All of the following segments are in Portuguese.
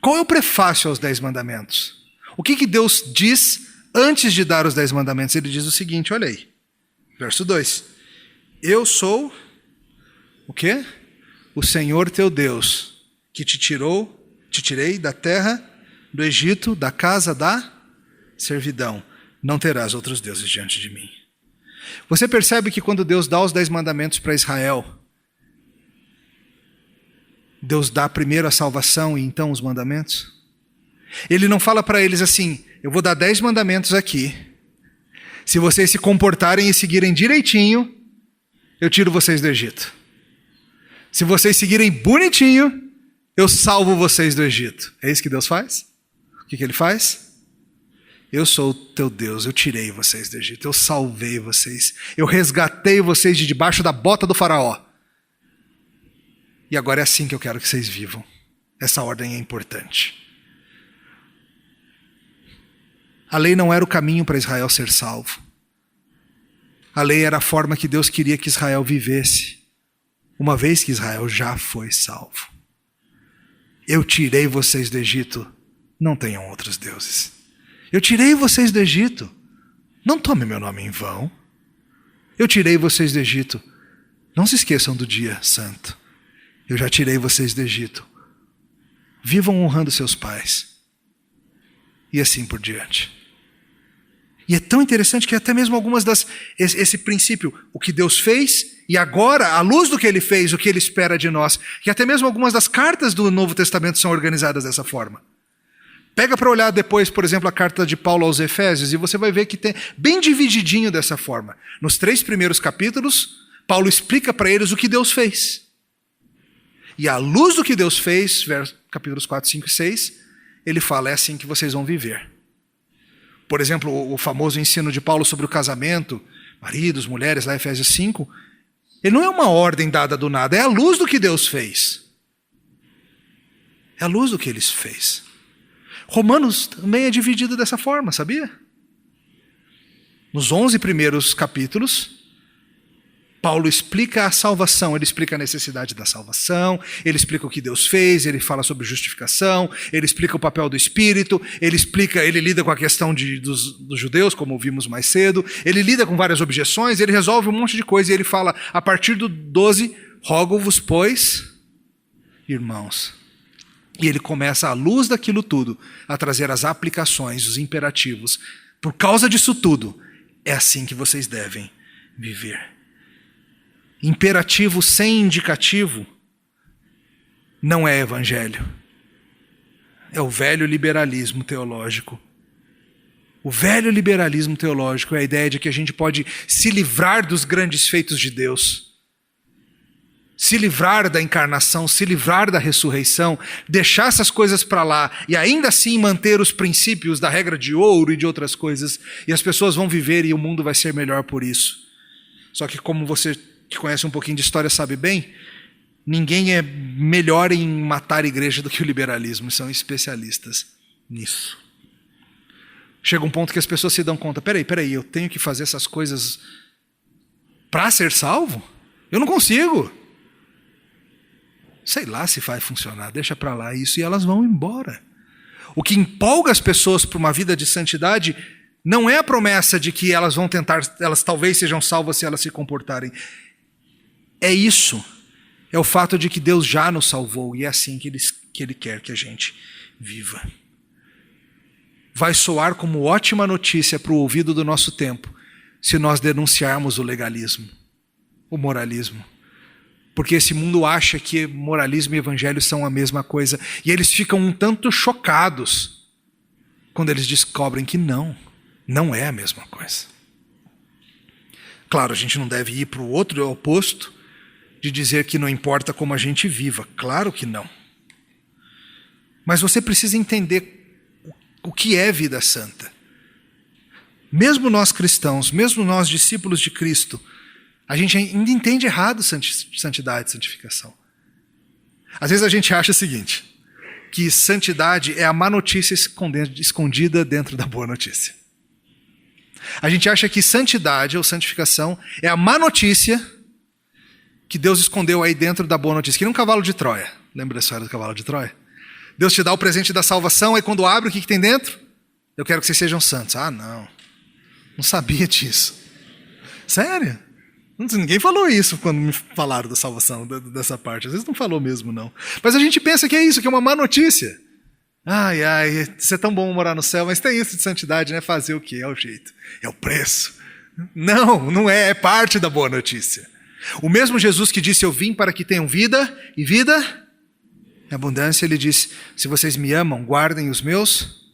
Qual é o prefácio aos 10 mandamentos? O que Deus diz antes de dar os 10 mandamentos? Ele diz o seguinte, olha aí. Verso 2. Eu sou o quê? O Senhor teu Deus, que te tirei da terra do Egito, da casa da servidão. Não terás outros deuses diante de mim. Você percebe que quando Deus dá os 10 mandamentos para Israel, Deus dá primeiro a salvação e então os mandamentos? Ele não fala para eles assim, eu vou dar 10 mandamentos aqui. Se vocês se comportarem e seguirem direitinho, eu tiro vocês do Egito. Se vocês seguirem bonitinho, eu salvo vocês do Egito. É isso que Deus faz? O que ele faz? Eu sou o teu Deus, eu tirei vocês do Egito, eu salvei vocês, eu resgatei vocês de debaixo da bota do faraó. E agora é assim que eu quero que vocês vivam. Essa ordem é importante. A lei não era o caminho para Israel ser salvo. A lei era a forma que Deus queria que Israel vivesse, uma vez que Israel já foi salvo. Eu tirei vocês do Egito, não tenham outros deuses. Eu tirei vocês do Egito, não tome meu nome em vão. Eu tirei vocês do Egito, não se esqueçam do dia santo. Eu já tirei vocês do Egito. Vivam honrando seus pais. E assim por diante. E é tão interessante que até mesmo algumas esse princípio, o que Deus fez, e agora, à luz do que Ele fez, o que Ele espera de nós, que até mesmo algumas das cartas do Novo Testamento são organizadas dessa forma. Pega para olhar depois, por exemplo, a carta de Paulo aos Efésios, e você vai ver que tem bem divididinho dessa forma. Nos 3 primeiros capítulos, Paulo explica para eles o que Deus fez. E à luz do que Deus fez, capítulos 4, 5 e 6, ele fala, é assim que vocês vão viver. Por exemplo, o famoso ensino de Paulo sobre o casamento, maridos, mulheres, lá em Efésios 5, ele não é uma ordem dada do nada, é a luz do que Deus fez. É a luz do que Ele fez. Romanos também é dividido dessa forma, sabia? Nos 11 primeiros capítulos, Paulo explica a salvação, ele explica a necessidade da salvação, ele explica o que Deus fez, ele fala sobre justificação, ele explica o papel do Espírito, ele lida com a questão dos judeus, como vimos mais cedo, ele lida com várias objeções, ele resolve um monte de coisa e ele fala, a partir do 12, rogo-vos, pois, irmãos. E ele começa, à luz daquilo tudo, a trazer as aplicações, os imperativos. Por causa disso tudo, é assim que vocês devem viver. Imperativo sem indicativo não é evangelho. É o velho liberalismo teológico. O velho liberalismo teológico é a ideia de que a gente pode se livrar dos grandes feitos de Deus, se livrar da encarnação, se livrar da ressurreição, deixar essas coisas para lá e ainda assim manter os princípios da regra de ouro e de outras coisas, e as pessoas vão viver e o mundo vai ser melhor por isso. Só que como você que conhece um pouquinho de história sabe bem, ninguém é melhor em matar a igreja do que o liberalismo, são especialistas nisso. Chega um ponto que as pessoas se dão conta, peraí, eu tenho que fazer essas coisas para ser salvo? Eu não consigo. Sei lá se vai funcionar, deixa para lá isso, e elas vão embora. O que empolga as pessoas para uma vida de santidade não é a promessa de que elas vão tentar, elas talvez sejam salvas se elas se comportarem. É isso, é o fato de que Deus já nos salvou e é assim que Ele quer que a gente viva. Vai soar como ótima notícia para o ouvido do nosso tempo se nós denunciarmos o legalismo, o moralismo. Porque esse mundo acha que moralismo e evangelho são a mesma coisa e eles ficam um tanto chocados quando eles descobrem que não é a mesma coisa. Claro, a gente não deve ir para o outro oposto de dizer que não importa como a gente viva. Claro que não. Mas você precisa entender o que é vida santa. Mesmo nós cristãos, mesmo nós discípulos de Cristo, a gente ainda entende errado santidade, santificação. Às vezes a gente acha o seguinte, que santidade é a má notícia escondida dentro da boa notícia. A gente acha que santidade ou santificação é a má notícia que Deus escondeu aí dentro da boa notícia, que nem um cavalo de Troia. Lembra da história do cavalo de Troia? Deus te dá o presente da salvação, aí quando abre, o que tem dentro? Eu quero que vocês sejam santos. Ah, não sabia disso. Sério? Ninguém falou isso quando me falaram da salvação, dessa parte. Às vezes não falou mesmo, não. Mas a gente pensa que é isso, que é uma má notícia. Ai, isso é tão bom morar no céu, mas tem isso de santidade, né? Fazer o quê? É o jeito. É o preço. Não é. É parte da boa notícia. O mesmo Jesus que disse, eu vim para que tenham vida, e vida em abundância, ele disse, se vocês me amam, guardem os meus.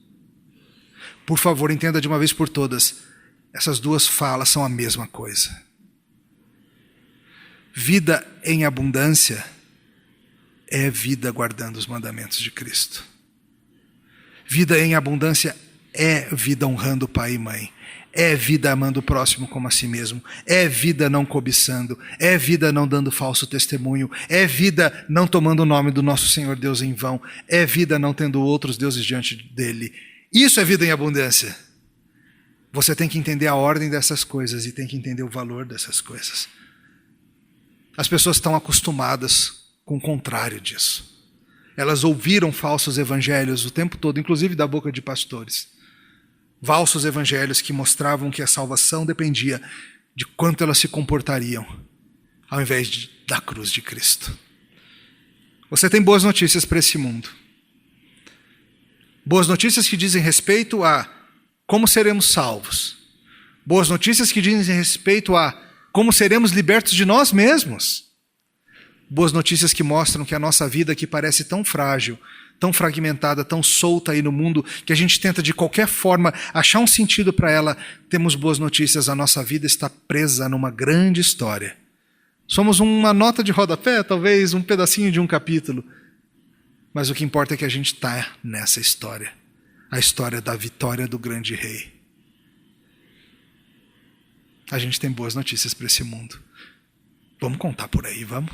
Por favor, entenda de uma vez por todas, essas duas falas são a mesma coisa. Vida em abundância é vida guardando os mandamentos de Cristo. Vida em abundância é vida honrando pai e mãe. É vida amando o próximo como a si mesmo. É vida não cobiçando. É vida não dando falso testemunho. É vida não tomando o nome do nosso Senhor Deus em vão. É vida não tendo outros deuses diante dele. Isso é vida em abundância. Você tem que entender a ordem dessas coisas e tem que entender o valor dessas coisas. As pessoas estão acostumadas com o contrário disso. Elas ouviram falsos evangelhos o tempo todo, inclusive da boca de pastores. Falsos evangelhos que mostravam que a salvação dependia de quanto elas se comportariam, ao invés da cruz de Cristo. Você tem boas notícias para esse mundo. Boas notícias que dizem respeito a como seremos salvos. Boas notícias que dizem respeito a como seremos libertos de nós mesmos. Boas notícias que mostram que a nossa vida, que parece tão frágil, tão fragmentada, tão solta aí no mundo, que a gente tenta de qualquer forma achar um sentido para ela, temos boas notícias, a nossa vida está presa numa grande história. Somos uma nota de rodapé, talvez um pedacinho de um capítulo, mas o que importa é que a gente está nessa história, a história da vitória do grande rei. A gente tem boas notícias para esse mundo. Vamos contar por aí, vamos?